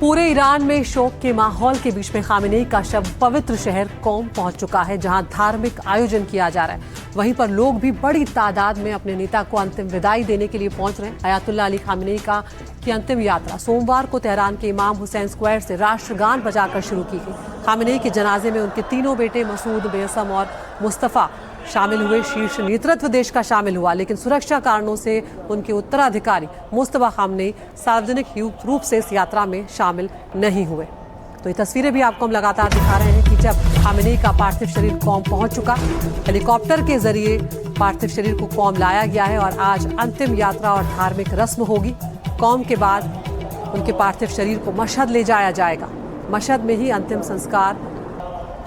पूरे ईरान में शोक के माहौल के बीच में खामेनेई का शव पवित्र शहर कौम पहुंच चुका है, जहां धार्मिक आयोजन किया जा रहा है। वहीं पर लोग भी बड़ी तादाद में अपने नेता को अंतिम विदाई देने के लिए पहुंच रहे हैं। अयातुल्लाह अली खामेनेई की अंतिम यात्रा सोमवार को तेहरान के इमाम हुसैन स्क्वायर से राष्ट्रगान बजाकर शुरू की गई। खामेनेई के जनाजे में उनके तीनों बेटे मसूद, बेसम और मुस्तफ़ा शामिल हुए। शीर्ष नेतृत्व देश का शामिल हुआ, लेकिन सुरक्षा कारणों से उनके उत्तराधिकारी मुस्तफ़ा खामेनेई सार्वजनिक रूप से इस यात्रा में शामिल नहीं हुए। तो ये तस्वीरें भी आपको हम लगातार दिखा रहे हैं कि जब खामेनेई का पार्थिव शरीर कौम पहुंच चुका, हेलीकॉप्टर के जरिए पार्थिव शरीर को कौम लाया गया है और आज अंतिम यात्रा और धार्मिक रस्म होगी। कौम के बाद उनके पार्थिव शरीर को मशहद ले जाया जाएगा। मशहद में ही अंतिम संस्कार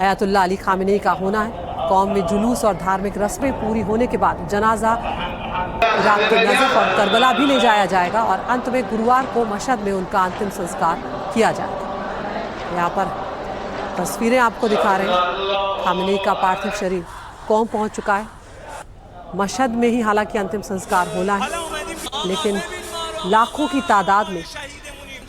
अयातुल्लाह अली खामेनेई का होना है। कौम में जुलूस और धार्मिक रस्में पूरी होने के बाद जनाजा इराक के नजफ और करबला भी ले जाया जाएगा और अंत में गुरुवार को मशहद में उनका अंतिम संस्कार किया जाएगा। यहाँ पर तस्वीरें आपको दिखा रहे हैं। खामेनेई का पार्थिव शरीर कौम पहुंच चुका है। मशहद में ही हालांकि अंतिम संस्कार होना है, लेकिन लाखों की तादाद में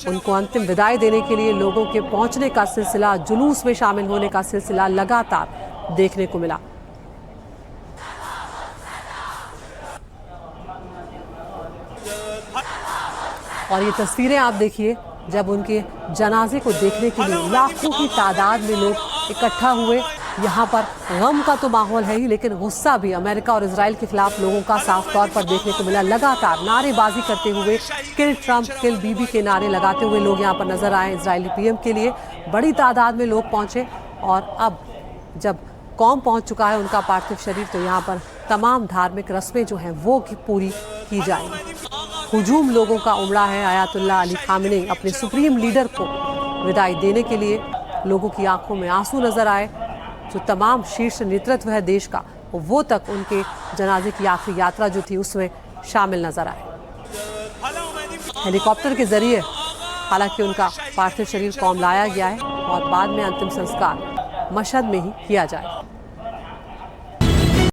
उनको अंतिम विदाई देने के लिए लोगों के पहुंचने का सिलसिला, जुलूस में शामिल होने का सिलसिला लगातार देखने को मिला। और ये तस्वीरें आप देखिए, जब उनके जनाजे को देखने के लिए लाखों की तादाद में लोग इकट्ठा हुए। यहाँ पर गम का तो माहौल है ही, लेकिन गुस्सा भी अमेरिका और इजराइल के खिलाफ लोगों का साफ तौर पर देखने को मिला। लगातार नारेबाजी करते हुए, किल ट्रंप, किल बीबी के नारे लगाते हुए लोग यहाँ पर नजर आए। इजरायली पीएम के लिए बड़ी तादाद में लोग पहुंचे और अब जब कौम पहुंच चुका है उनका पार्थिव शरीर, तो यहाँ पर तमाम धार्मिक रस्में जो हैं वो पूरी की जाएंगी। हुजूम लोगों का उमड़ा है। अयातुल्लाह अली खामेनेई अपने सुप्रीम लीडर को विदाई देने के लिए लोगों की आंखों में आंसू नजर आए। जो तमाम शीर्ष नेतृत्व है देश का, वो तक उनके जनाजे की आखिरी यात्रा जो थी उसमें शामिल नजर आए। हेलीकॉप्टर के जरिए हालांकि उनका पार्थिव शरीर कौम लाया गया है और बाद में अंतिम संस्कार मशहद में ही किया जाए।